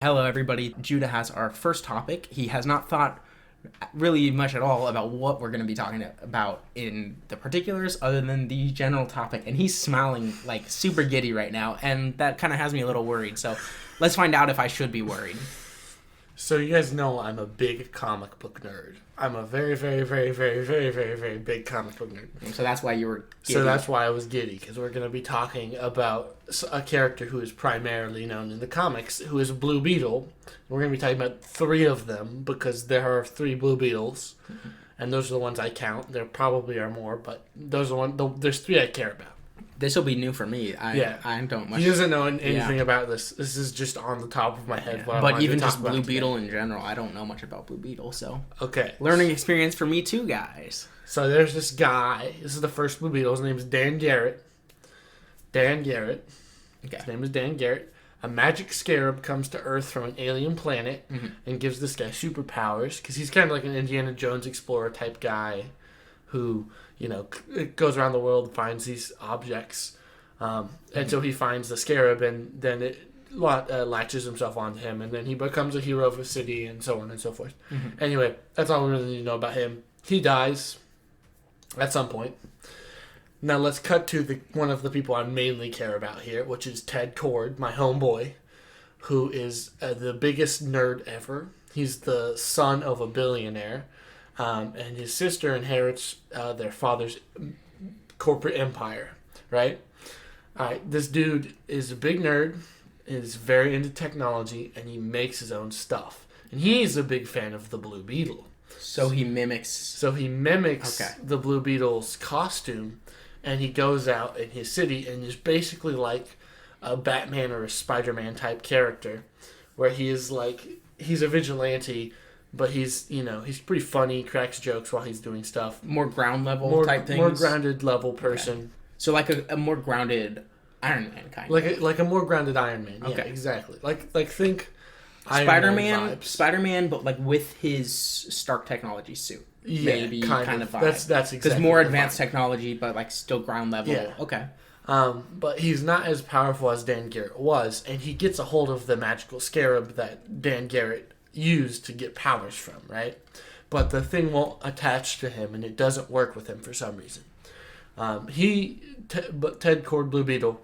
Hello, everybody. Judah has our first topic. He has not thought really much at all about what we're going to be talking about in the particulars other than the general topic, and he's smiling like super giddy right now, and that kind of has me a little worried. So let's find out if I should be worried. So you guys know I'm a big comic book nerd. I'm a very, very, very, very, very, very, very big comic book nerd. So that's why you were giddy. So that's why I was giddy, because we're going to be talking about a character who is primarily known in the comics, who is Blue Beetle. We're going to be talking about three of them, because there are three Blue Beetles, and those are the ones I count. There probably are more, but those are there's three I care about. This will be new for me. I don't much. He doesn't know anything about this. This is just on the top of my head. Yeah. But even just Blue Beetle in general, I don't know much about Blue Beetle. So okay, learning experience for me too, guys. So there's this guy. This is the first Blue Beetle. His name is Dan Garrett. Dan Garrett. Okay. His name is Dan Garrett. A magic scarab comes to Earth from an alien planet and gives this guy superpowers, because he's kind of like an Indiana Jones explorer type guy who, goes around the world and finds these objects. And so he finds the scarab, and then it latches himself onto him, and then he becomes a hero of a city, and so on and so forth. Anyway, that's all we really need to know about him. He dies at some point. Now let's cut to one of the people I mainly care about here, which is Ted Kord, my homeboy, who is the biggest nerd ever. He's the son of a billionaire. And his sister inherits their father's corporate empire, right? All right, this dude is a big nerd, is very into technology, and he makes his own stuff. And he's a big fan of the Blue Beetle. So he mimics the Blue Beetle's costume, and he goes out in his city and is basically like a Batman or a Spider-Man type character, where he's a vigilante. But he's pretty funny, cracks jokes while he's doing stuff. More ground level type things? More grounded level person. Okay. So like a more grounded Iron Man kind of. Like a more grounded Iron Man. Okay. Yeah, exactly. Like think Spider-Man, Spider-Man, but like with his Stark technology suit. Yeah, maybe kind of vibe. That's exactly. Because more advanced technology, but like still ground level. Yeah. Okay. But he's not as powerful as Dan Garrett was, and he gets a hold of the magical scarab that Dan Garrett used to get powers from, right? But the thing won't attach to him, and it doesn't work with him for some reason. But Ted Kord, Blue Beetle,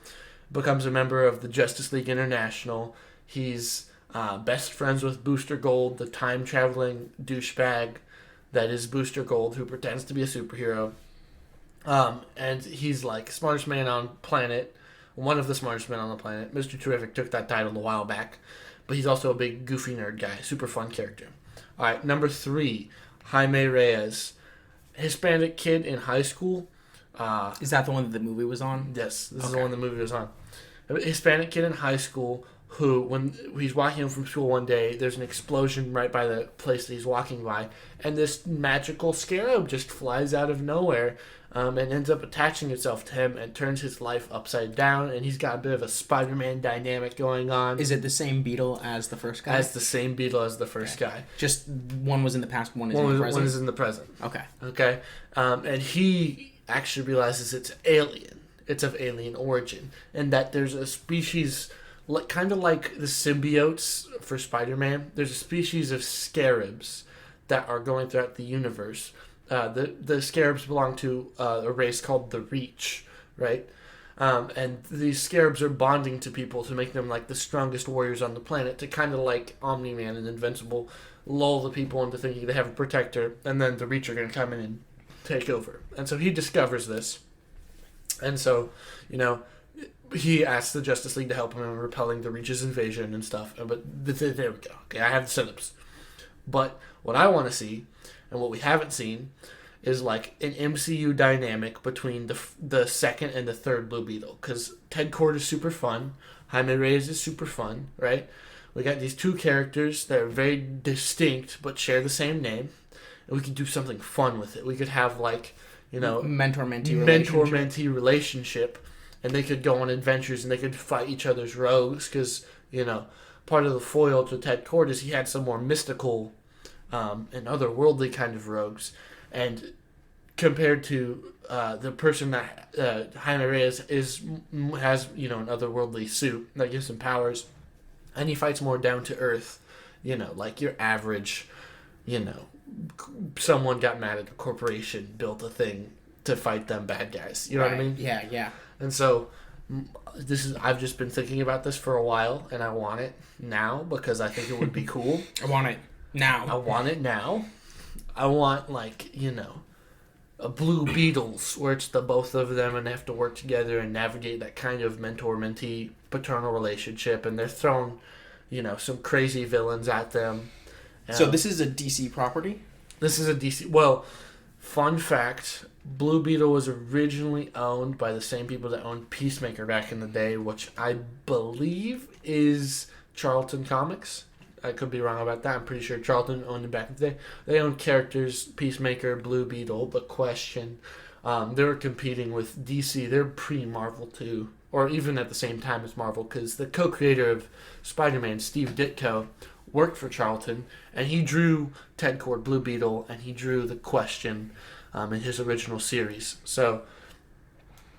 becomes a member of the Justice League International. He's best friends with Booster Gold, the time-traveling douchebag that is Booster Gold, who pretends to be a superhero. And he's like smartest man on planet, one of the smartest men on the planet. Mr. Terrific took that title a while back. But he's also a big, goofy nerd guy. Super fun character. All right, number 3, Jaime Reyes. Hispanic kid in high school. Is that the one that the movie was on? Yes, this is the one the movie was on. A Hispanic kid in high school who, when he's walking home from school one day, there's an explosion right by the place that he's walking by, and this magical scarab just flies out of nowhere. And ends up attaching itself to him and turns his life upside down, and he's got a bit of a Spider-Man dynamic going on. Is it the same Beetle as the first guy? As the same Beetle as the first guy. Just one was in the past, one is in the present? One is in the present. Okay. And he actually realizes it's alien. It's of alien origin. And that there's a species, kind of like the symbiotes for Spider-Man, there's a species of scarabs that are going throughout the universe. The scarabs belong to a race called the Reach, right? And these scarabs are bonding to people to make them like the strongest warriors on the planet, to kind of like Omni-Man and Invincible, lull the people into thinking they have a protector, and then the Reach are going to come in and take over. And so he discovers this. And so, he asks the Justice League to help him in repelling the Reach's invasion and stuff. But there we go. Okay, I have the setups. But what I want to see, and what we haven't seen, is like an MCU dynamic between the second and the third Blue Beetle. Because Ted Kord is super fun. Jaime Reyes is super fun, right? We got these two characters that are very distinct but share the same name. And we could do something fun with it. We could have mentor-mentee relationship. And they could go on adventures and they could fight each other's rogues. Because, part of the foil to Ted Kord is he had some more mystical and otherworldly kind of rogues, and compared to the person that Jaime Reyes has an otherworldly suit that gives him powers, and he fights more down to earth, like your average, someone got mad at a corporation, built a thing to fight them bad guys. You know what I mean? Yeah, yeah. And so I've just been thinking about this for a while, and I want it now because I think it would be cool. I want it now. I want it now. I want, a Blue Beetles where it's the both of them and they have to work together and navigate that kind of mentor-mentee paternal relationship, and they're throwing, some crazy villains at them. So this is a DC property? This is a DC... Well, fun fact, Blue Beetle was originally owned by the same people that owned Peacemaker back in the day, which I believe is Charlton Comics. I could be wrong about that. I'm pretty sure Charlton owned it back in the day. They owned characters, Peacemaker, Blue Beetle, The Question. They were competing with DC. They're pre-Marvel too, or even at the same time as Marvel, because the co-creator of Spider-Man, Steve Ditko, worked for Charlton, and he drew Ted Kord, Blue Beetle, and he drew The Question in his original series. So,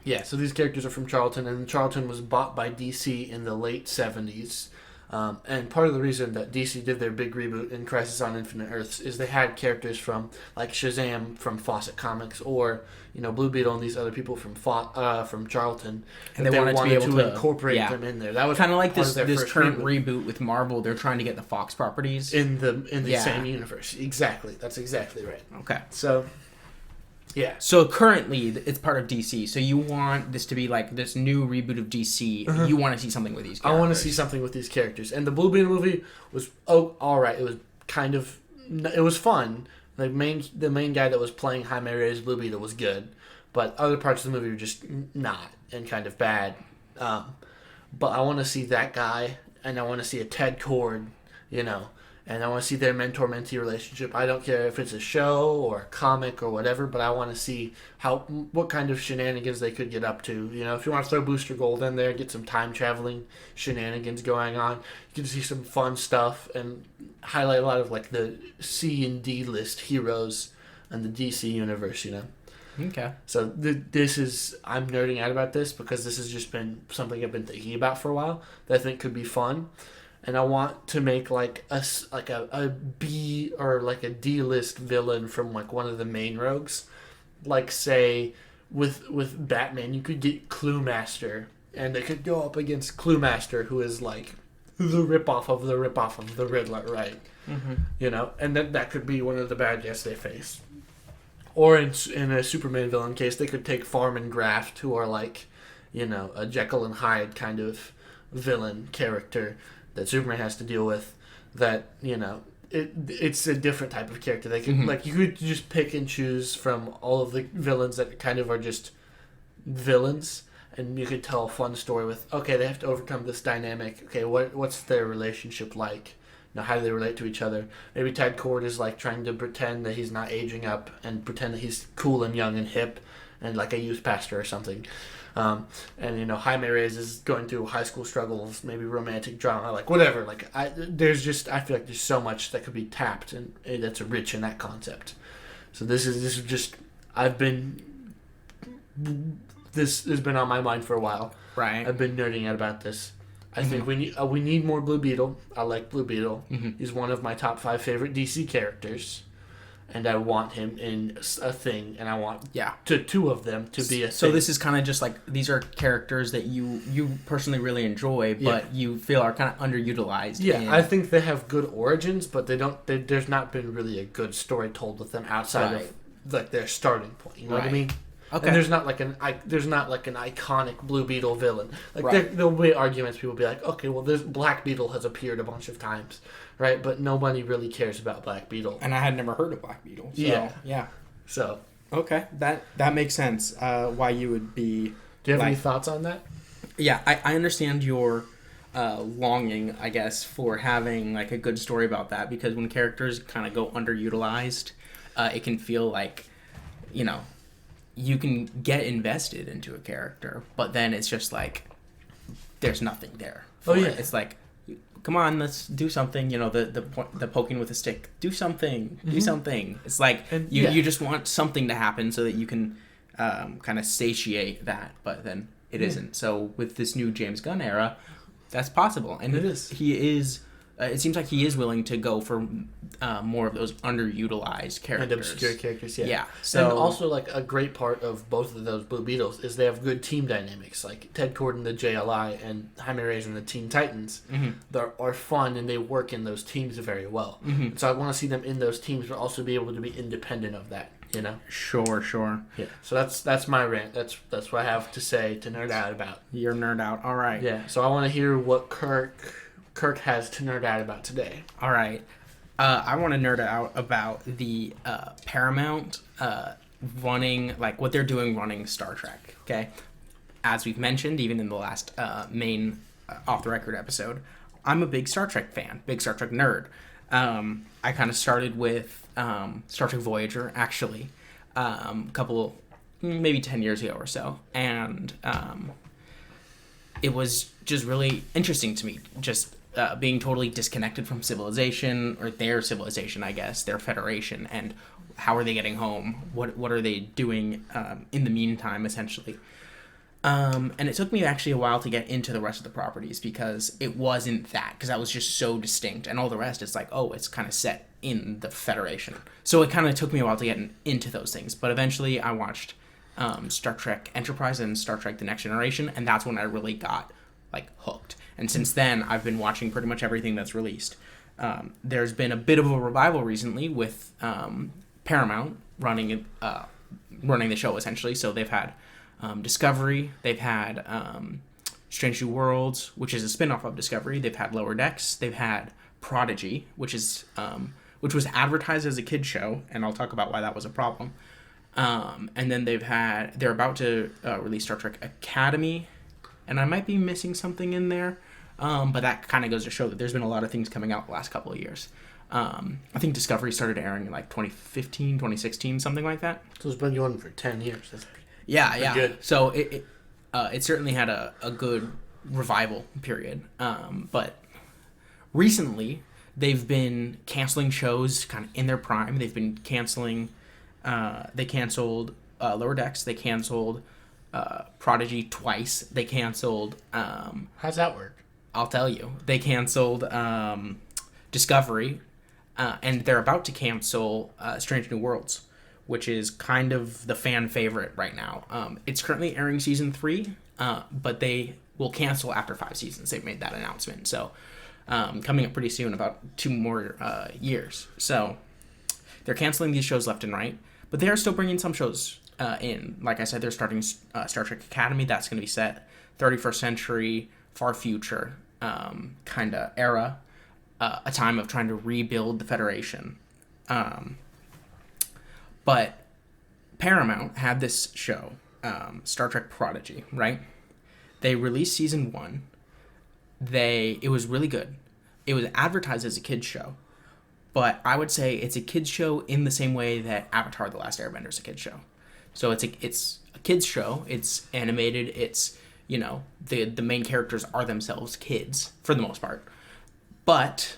yeah, so these characters are from Charlton, and Charlton was bought by DC in the late 70s. And part of the reason that DC did their big reboot in Crisis on Infinite Earths is they had characters from, like Shazam from Fawcett Comics, or Blue Beetle and these other people from Charlton, and they wanted to be able to incorporate them in there. That was kind of like this current reboot with Marvel. They're trying to get the Fox properties in the same universe. Exactly, that's exactly right. Okay, so. Yeah. So currently, it's part of DC. So you want this to be like this new reboot of DC. You want to see something with these characters. I want to see something with these characters. And the Blue Beetle movie was, all right. It was it was fun. The main guy that was playing Jaime Reyes Blue Beetle was good. But other parts of the movie were just not, and kind of bad. But I want to see that guy, and I want to see a Ted Kord, and I want to see their mentor-mentee relationship. I don't care if it's a show or a comic or whatever, but I want to see what kind of shenanigans they could get up to. If you want to throw Booster Gold in there, get some time-traveling shenanigans going on, you can see some fun stuff and highlight a lot of the C and D list heroes in the DC universe, Okay. So I'm nerding out about this because this has just been something I've been thinking about for a while that I think could be fun. And I want to make a B or a D list villain from one of the main rogues, say with Batman you could get Clue Master, and they could go up against Clue Master, who is the ripoff of the ripoff of the Riddler, right? Mm-hmm. And then that could be one of the bad guys they face. Or in a Superman villain case, they could take Farm and Graft, who are a Jekyll and Hyde kind of villain character that Superman has to deal with, that, it's a different type of character. They could, you could just pick and choose from all of the villains that kind of are just villains, and you could tell a fun story with, okay, they have to overcome this dynamic. Okay, what's their relationship like? How do they relate to each other? Maybe Ted Kord is, trying to pretend that he's not aging up and pretend that he's cool and young and hip and a youth pastor or something. And Jaime Reyes is going through high school struggles, maybe romantic drama, whatever. I feel like there's so much that could be tapped and that's rich in that concept. So this has been on my mind for a while. Right. I've been nerding out about this. I think we need more Blue Beetle. I like Blue Beetle. He's one of my top 5 favorite DC characters. And I want him in a thing, and I want two of them to be a thing. So this is kind of just these are characters that you personally really enjoy, but you feel are kind of underutilized. Yeah, I think they have good origins, but there's not been really a good story told with them outside of their starting point. You know what I mean? Okay. And there's not an iconic Blue Beetle villain. There'll be arguments. People will be like, okay, well, this Black Beetle has appeared a bunch of times, right? But nobody really cares about Black Beetle. And I had never heard of Black Beetle. So, yeah. So okay, that makes sense. Why you would be? Do you have any thoughts on that? Yeah, I understand your longing, I guess, for having a good story about that, because when characters kind of go underutilized, it can feel you can get invested into a character, but then it's just there's nothing there for it. It's come on, let's do something. The poking with a stick. Do something. Do something. It's you just want something to happen so that you can kind of satiate that, but then it isn't. So with this new James Gunn era, That's possible, and It is. he is. It seems like he is willing to go for more of those underutilized characters and obscure characters. Yeah. So and also, like, a great part of both of those Blue Beetles is they have good team dynamics. Like Ted Cord in the JLI and Jaime Reyes in the Teen Titans, they are fun and they work in those teams very well. So I want to see them in those teams, but also be able to be independent of that. You know. Sure. Yeah. So that's my rant. That's what I have to say to nerd out about. You're nerd out. All right. Yeah. So I want to hear what Kirk has to nerd out about today. All right. I want to nerd out about the Paramount running, like what they're doing running Star Trek. Okay. As we've mentioned, even in the last main off the record episode, I'm a big Star Trek fan, big Star Trek nerd. I kind of started with Star Trek Voyager, actually, maybe 10 years ago or so. And it was just really interesting to me, just being totally disconnected from civilization, or their civilization, I guess, their federation, and how are they getting home? What are they doing in the meantime, essentially? And it took me actually a while to get into the rest of the properties, because it wasn't that, because that was just so distinct, and all the rest, it's like, oh, it's kind of set in the Federation. So it kind of took me a while to get into those things, but eventually I watched Star Trek Enterprise and Star Trek The Next Generation, and that's when I really got like hooked. And since then, I've been watching pretty much everything that's released. There's been a bit of a revival recently with Paramount running the show, essentially. So they've had Discovery, they've had Strange New Worlds, which is a spin-off of Discovery. They've had Lower Decks. They've had Prodigy, which was advertised as a kid's show, and I'll talk about why that was a problem. And then they're about to release Star Trek Academy, and I might be missing something in there, but that kind of goes to show that there's been a lot of things coming out the last couple of years. I think Discovery started airing in like 2015, 2016, something like that. So it's been going for 10 years. That's yeah. Good. So it certainly had a good revival period. But recently, they've been canceling shows kind of in their prime. They've been canceling. They canceled Lower Decks. They canceled Prodigy twice. They canceled. How's that work? I'll tell you. They canceled Discovery, and they're about to cancel Strange New Worlds, which is kind of the fan favorite right now. It's currently airing season 3, but they will cancel after 5 seasons. They've made that announcement. So coming up pretty soon, about 2 more years. So they're canceling these shows left and right, but they are still bringing some shows in. Like I said, they're starting Star Trek Academy. That's going to be set 31st century, far future kind of era, a time of trying to rebuild the Federation. But Paramount had this show, Star Trek Prodigy, right? They released season 1. It was really good. It was advertised as a kid's show, but I would say it's a kid's show in the same way that Avatar: The Last Airbender is a kid's show. So it's a kid's show. It's animated. It's, the main characters are themselves kids for the most part, but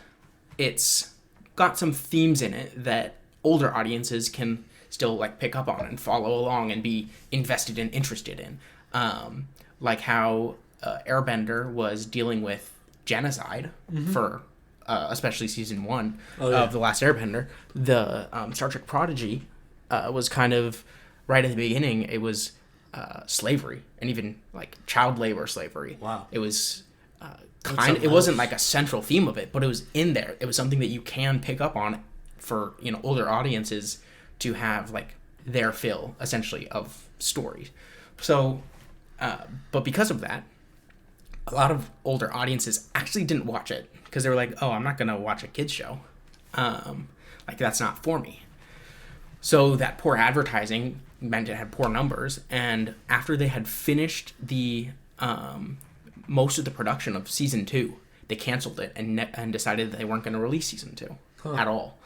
it's got some themes in it that older audiences can still like pick up on and follow along and be invested and interested in, like how Airbender was dealing with genocide for especially season 1 of The Last Airbender. The Star Trek Prodigy was kind of right at the beginning. It was slavery, and even like child labor slavery. Wow. It was it wasn't like a central theme of it, but it was in there. It was something that you can pick up on for older audiences to have like their fill essentially of stories. So but because of that, a lot of older audiences actually didn't watch it because they were like, oh, I'm not gonna watch a kids show, like that's not for me. So that poor advertising meant it had poor numbers, and after they had finished the most of the production of season 2, they canceled it and decided that they weren't going to release season 2 at all.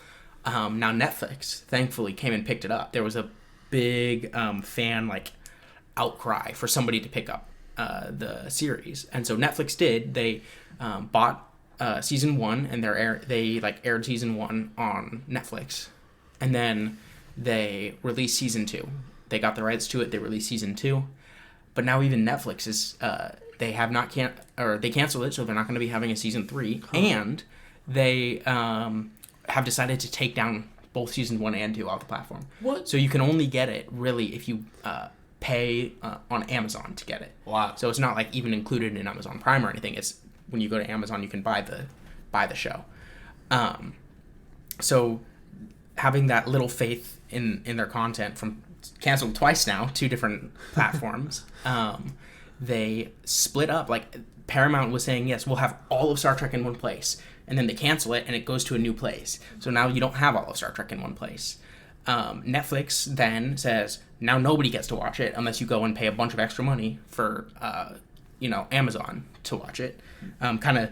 Now Netflix thankfully came and picked it up. There was a big fan outcry for somebody to pick up the series, and so Netflix did. They bought season 1, and they aired season 1 on Netflix, and then they released season 2. They got the rights to it. They released season 2, but now even Netflix is they have not they canceled it, so they're not going to be having a season 3, and they have decided to take down both season 1 and 2 off the platform. What? So you can only get it really if you pay on Amazon to get it. Wow. So it's not like even included in Amazon Prime or anything. It's when you go to Amazon, you can buy the show. So having that little faith in their content from canceled twice now, 2 different platforms, they split up. Like Paramount was saying, yes, we'll have all of Star Trek in one place, and then they cancel it and it goes to a new place. So now you don't have all of Star Trek in one place. Netflix then says now nobody gets to watch it unless you go and pay a bunch of extra money for Amazon to watch it. Kind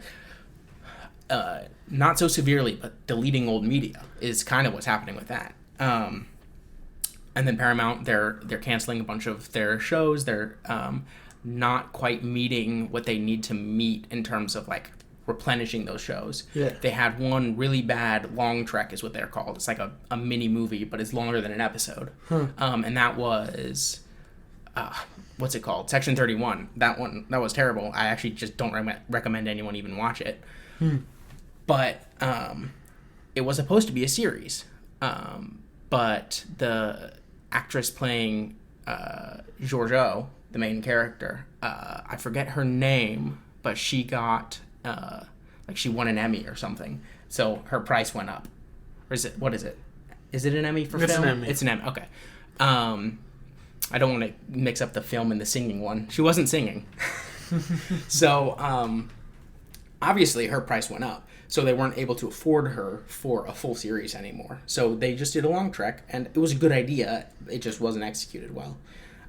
of not so severely, but deleting old media is kind of what's happening with that. And then Paramount, they're canceling a bunch of their shows. They're not quite meeting what they need to meet in terms of like replenishing those shows. Yeah. They had one really bad long trek is what they're called. It's like a mini movie, but it's longer than an episode. And that was what's it called? Section 31. That was terrible. I actually just don't recommend anyone even watch it. But it was supposed to be a series. But the actress playing Georgiou, the main character, I forget her name, but she got she won an Emmy or something, so her price went up. Or what is it? Is it an Emmy for film? An Emmy. It's an Emmy. Okay. I don't want to mix up the film and the singing one. She wasn't singing, so obviously her price went up. So they weren't able to afford her for a full series anymore. So they just did a long trek, and it was a good idea. It just wasn't executed well.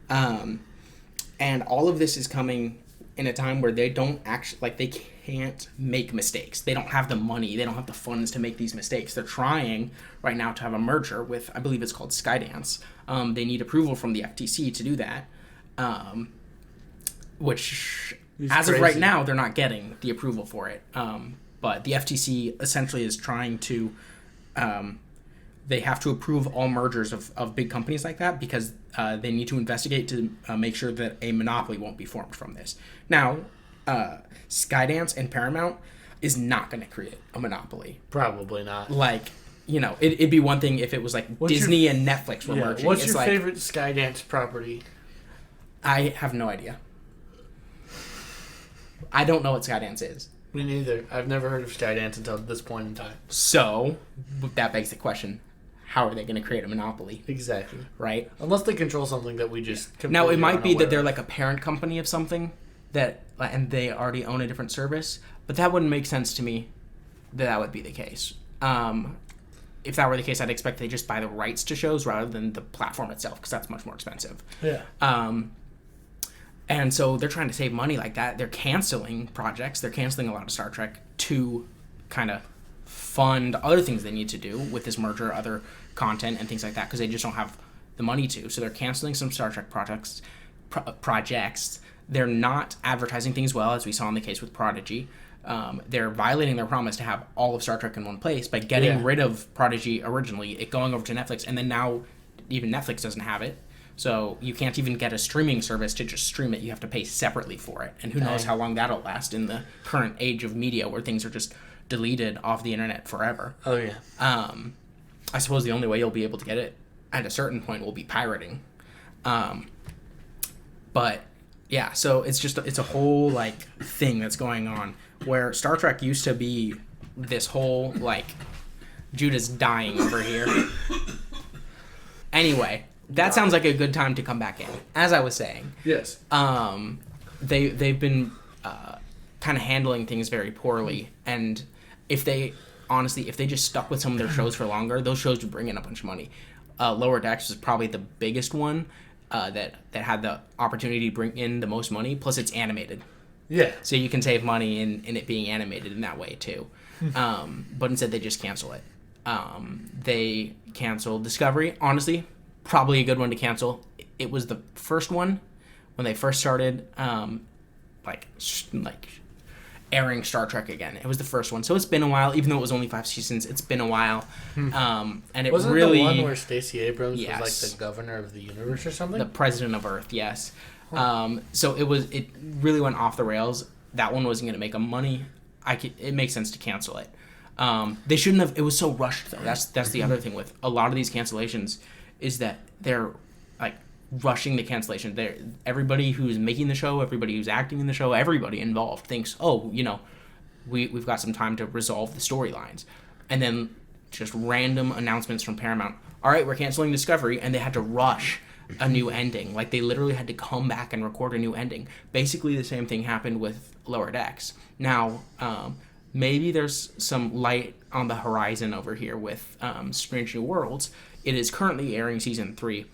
And all of this is coming in a time where they don't actually, they can't make mistakes. They don't have the money. They don't have the funds to make these mistakes. They're trying right now to have a merger with, I believe it's called Skydance. They need approval from the FTC to do that, which, as of right now, they're not getting the approval for it. But the FTC essentially is trying to, they have to approve all mergers of big companies like that because they need to investigate to make sure that a monopoly won't be formed from this. Now, Skydance and Paramount is not going to create a monopoly. Probably not. It'd be one thing if it was Disney and Netflix were merging. What's your favorite Skydance property? I have no idea. I don't know what Skydance is. Me neither. I've never heard of Skydance until this point in time. So, that begs the question, how are they going to create a monopoly? Exactly. Right? Unless they control something that we just Now, it might be that they're like a parent company of something, and they already own a different service, but that wouldn't make sense to me that would be the case. If that were the case, I'd expect they just buy the rights to shows rather than the platform itself, because that's much more expensive. Yeah. And so they're trying to save money like that. They're canceling projects. They're canceling a lot of Star Trek to kind of fund other things they need to do with this merger, other content and things like that, because they just don't have the money to. So they're canceling some Star Trek projects. They're not advertising things well, as we saw in the case with Prodigy. They're violating their promise to have all of Star Trek in one place by getting rid of Prodigy originally, it going over to Netflix, and then now even Netflix doesn't have it. So you can't even get a streaming service to just stream it. You have to pay separately for it. And who knows how long that'll last in the current age of media where things are just deleted off the internet forever. Oh, yeah. I suppose the only way you'll be able to get it at a certain point will be pirating. But, yeah, so it's a whole, thing that's going on where Star Trek used to be this whole, Judah's dying over here. Anyway, that sounds like a good time to come back in. As I was saying, yes, they've been kind of handling things very poorly, and if they just stuck with some of their shows for longer, those shows would bring in a bunch of money. Lower Decks was probably the biggest one that had the opportunity to bring in the most money. Plus, it's animated. Yeah. So you can save money in it being animated in that way too. But instead, they just cancel it. They canceled Discovery. Honestly, probably a good one to cancel. It was the first one when they first started airing Star Trek again. It was the first one, so it's been a while. Even though it was only 5 seasons, it's been a while. And it wasn't the one where Stacey Abrams was the governor of the universe or something, the president of Earth. Yes. So it really went off the rails. That one wasn't going to make them money. It makes sense to cancel it. They shouldn't have. It was so rushed though. That's the other thing with a lot of these cancellations is that they're like rushing the cancellation. Everybody who's making the show, everybody who's acting in the show, everybody involved thinks, oh, we've got some time to resolve the storylines, and then just random announcements from Paramount. All right, we're canceling Discovery, and they had to rush a new ending. Like, they literally had to come back and record a new ending. Basically, the same thing happened with Lower Decks. Now, maybe there's some light on the horizon over here with Strange New Worlds. It is currently airing season 3.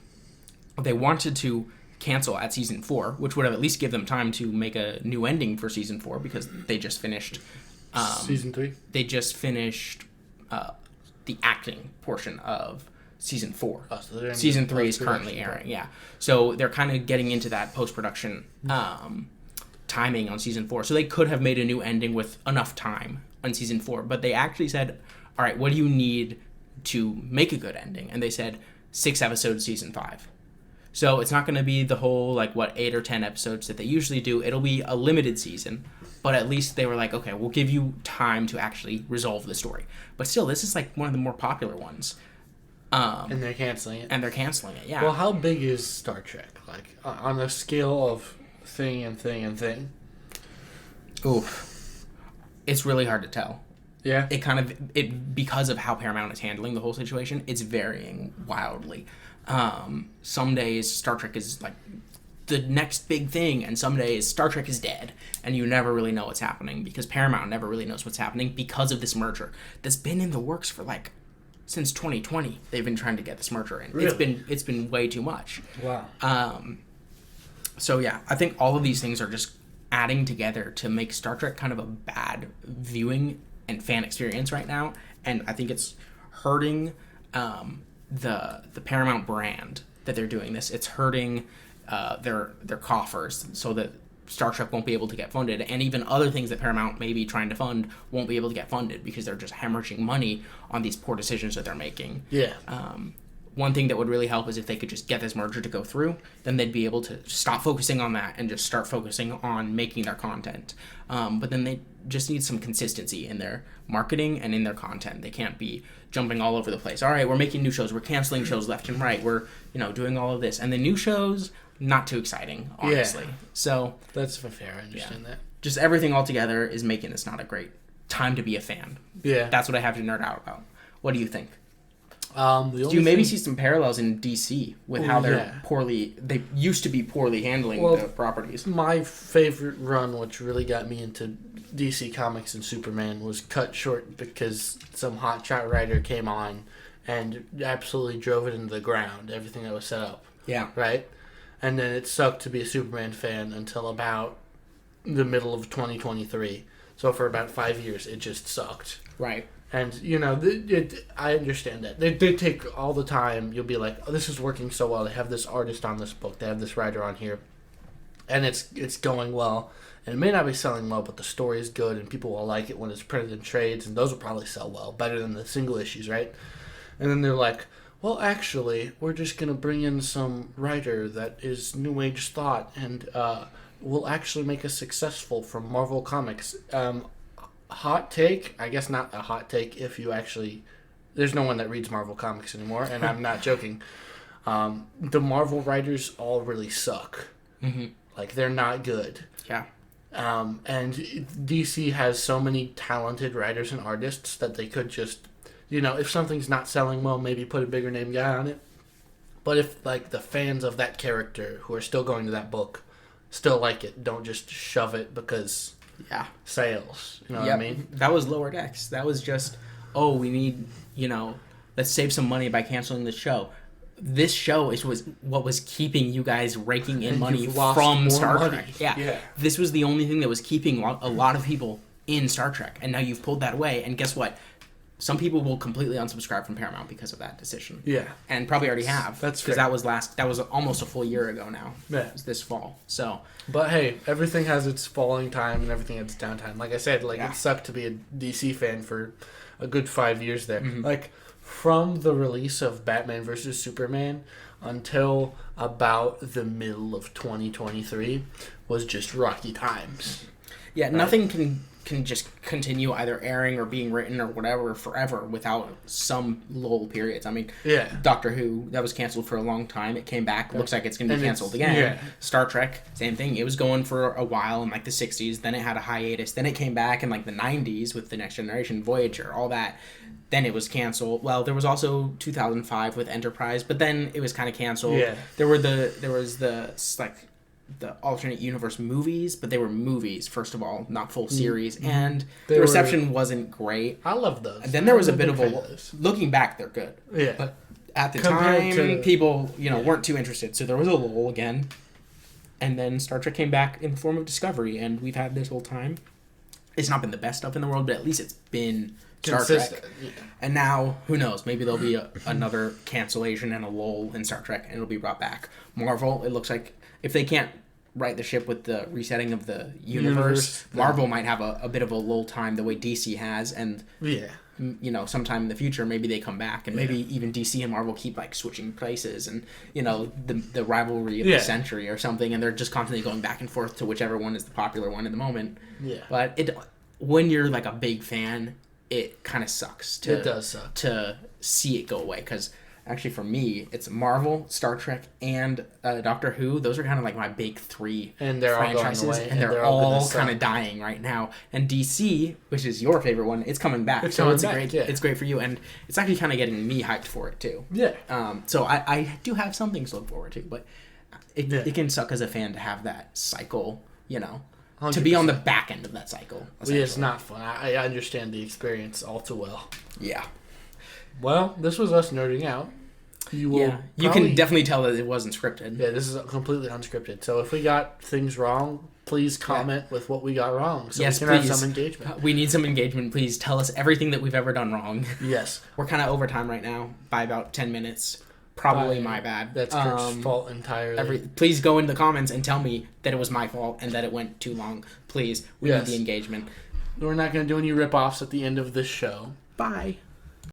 They wanted to cancel at season 4, which would have at least give them time to make a new ending for season 4 because they just finished season 3. They just finished the acting portion of season 4. Oh, so season 3 is currently airing. Yeah, so they're kind of getting into that post-production timing on season 4. So they could have made a new ending with enough time on season 4, but they actually said, "All right, what do you need to make a good ending?" And they said 6 episodes season 5. So it's not going to be the whole 8 or 10 episodes that they usually do. It'll be a limited season, but at least they were like, okay, we'll give you time to actually resolve the story. But still, this is one of the more popular ones. And they're canceling it. Yeah. Well, how big is Star Trek? On a scale of thing and thing and thing? Oof. It's really hard to tell. Yeah. Because of how Paramount is handling the whole situation, it's varying wildly. Some days Star Trek is the next big thing, and some days Star Trek is dead, and you never really know what's happening because Paramount never really knows what's happening because of this merger that's been in the works for since 2020. They've been trying to get this merger in. Really? It's been way too much. Wow. So yeah, I think all of these things are just adding together to make Star Trek kind of a bad viewing and fan experience right now, and I think it's hurting the Paramount brand that they're doing this. It's hurting their coffers so that Star Trek won't be able to get funded, and even other things that Paramount may be trying to fund won't be able to get funded because they're just hemorrhaging money on these poor decisions that they're making. Yeah. One thing that would really help is if they could just get this merger to go through, then they'd be able to stop focusing on that and just start focusing on making their content. But then they just need some consistency in their marketing and in their content. They can't be jumping all over the place. All right, we're making new shows. We're canceling shows left and right. We're, doing all of this. And the new shows, not too exciting, honestly. Yeah. So that's fair. I understand that. Just everything all together is making this not a great time to be a fan. Yeah. That's what I have to nerd out about. What do you think? Do you maybe see some parallels in DC with how they used to be poorly handling the properties? My favorite run, which really got me into DC Comics and Superman, was cut short because some hotshot writer came on and absolutely drove it into the ground, everything that was set up. Yeah. Right? And then it sucked to be a Superman fan until about the middle of 2023. So for about 5 years, it just sucked. Right. And, I understand that. They take all the time. You'll be like, oh, this is working so well. They have this artist on this book. They have this writer on here. And it's going well. And it may not be selling well, but the story is good, and people will like it when it's printed in trades, and those will probably sell well, better than the single issues, right? And then they're like, well, actually, we're just going to bring in some writer that is New Age thought, and will actually make us successful from Marvel Comics. Hot take, I guess not a hot take if you actually, there's no one that reads Marvel Comics anymore, and I'm not joking. The Marvel writers all really suck. Mm-hmm. They're not good. Yeah. And DC has so many talented writers and artists that they could just, if something's not selling well, maybe put a bigger name guy on it. But if, the fans of that character who are still going to that book still like it, don't just shove it because... Yeah. Sales. You know what I mean? That was Lower Decks. That was just, we need, let's save some money by canceling the show. This show was what was keeping you guys raking in money from Star Trek. Yeah. This was the only thing that was keeping a lot of people in Star Trek. And now you've pulled that away. And guess what? Some people will completely unsubscribe from Paramount because of that decision. Yeah. And probably already have. That's because that was almost a full year ago now. Yeah. It was this fall. So. But hey, everything has its falling time and everything has its downtime. Like I said, it sucked to be a DC fan for a good 5 years there. Mm-hmm. from the release of Batman vs. Superman until about the middle of 2023 was just rocky times. Yeah, right? Nothing can just continue either airing or being written or whatever forever without some lull periods. I mean, yeah. Doctor Who, that was canceled for a long time. It came back. Looks like it's going to be canceled again. Yeah. Star Trek, same thing. It was going for a while in like the 60s. Then it had a hiatus. Then it came back in like the 90s with The Next Generation, Voyager, all that. Then it was canceled. Well, there was also 2005 with Enterprise, but then it was kind of canceled. Yeah. There was the alternate universe movies, but they were movies, first of all, not full series, and the reception wasn't great. I love those. And then there was a bit of a... Looking back, they're good. Yeah. But at the time, people, weren't too interested, so there was a lull again. And then Star Trek came back in the form of Discovery, and we've had this whole time. It's not been the best stuff in the world, but at least it's been Star Trek. Yeah. And now, who knows, maybe there'll be another cancellation and a lull in Star Trek, and it'll be brought back. Marvel, it looks like... If they can't right the ship with the resetting of the universe Marvel might have a bit of a lull time the way DC has, and sometime in the future maybe they come back, and maybe even DC and Marvel keep like switching places, and the rivalry of the century or something, and they're just constantly going back and forth to whichever one is the popular one in the moment. Yeah. But when you're like a big fan, it kind of sucks. It does suck to see it go away, because actually, for me, it's Marvel, Star Trek, and Doctor Who. Those are kind of like my big three franchises, all going away, and they're all kind of dying right now. And DC, which is your favorite one, it's coming back. It's great for you, and it's actually kind of getting me hyped for it too. Yeah. So I do have some things to look forward to, but it can suck as a fan to have that cycle, 100%. To be on the back end of that cycle. Yeah, it's not fun. I understand the experience all too well. Yeah. Well, this was us nerding out. You can definitely tell that it wasn't scripted. Yeah, this is completely unscripted. So if we got things wrong, please comment with what we got wrong, so we can have some engagement. We need some engagement. Please tell us everything that we've ever done wrong. Yes. We're kind of over time right now by about 10 minutes. Probably my bad. That's Kurt's fault entirely. Please go in the comments and tell me that it was my fault and that it went too long. Please. We need the engagement. We're not going to do any rip-offs at the end of this show. Bye.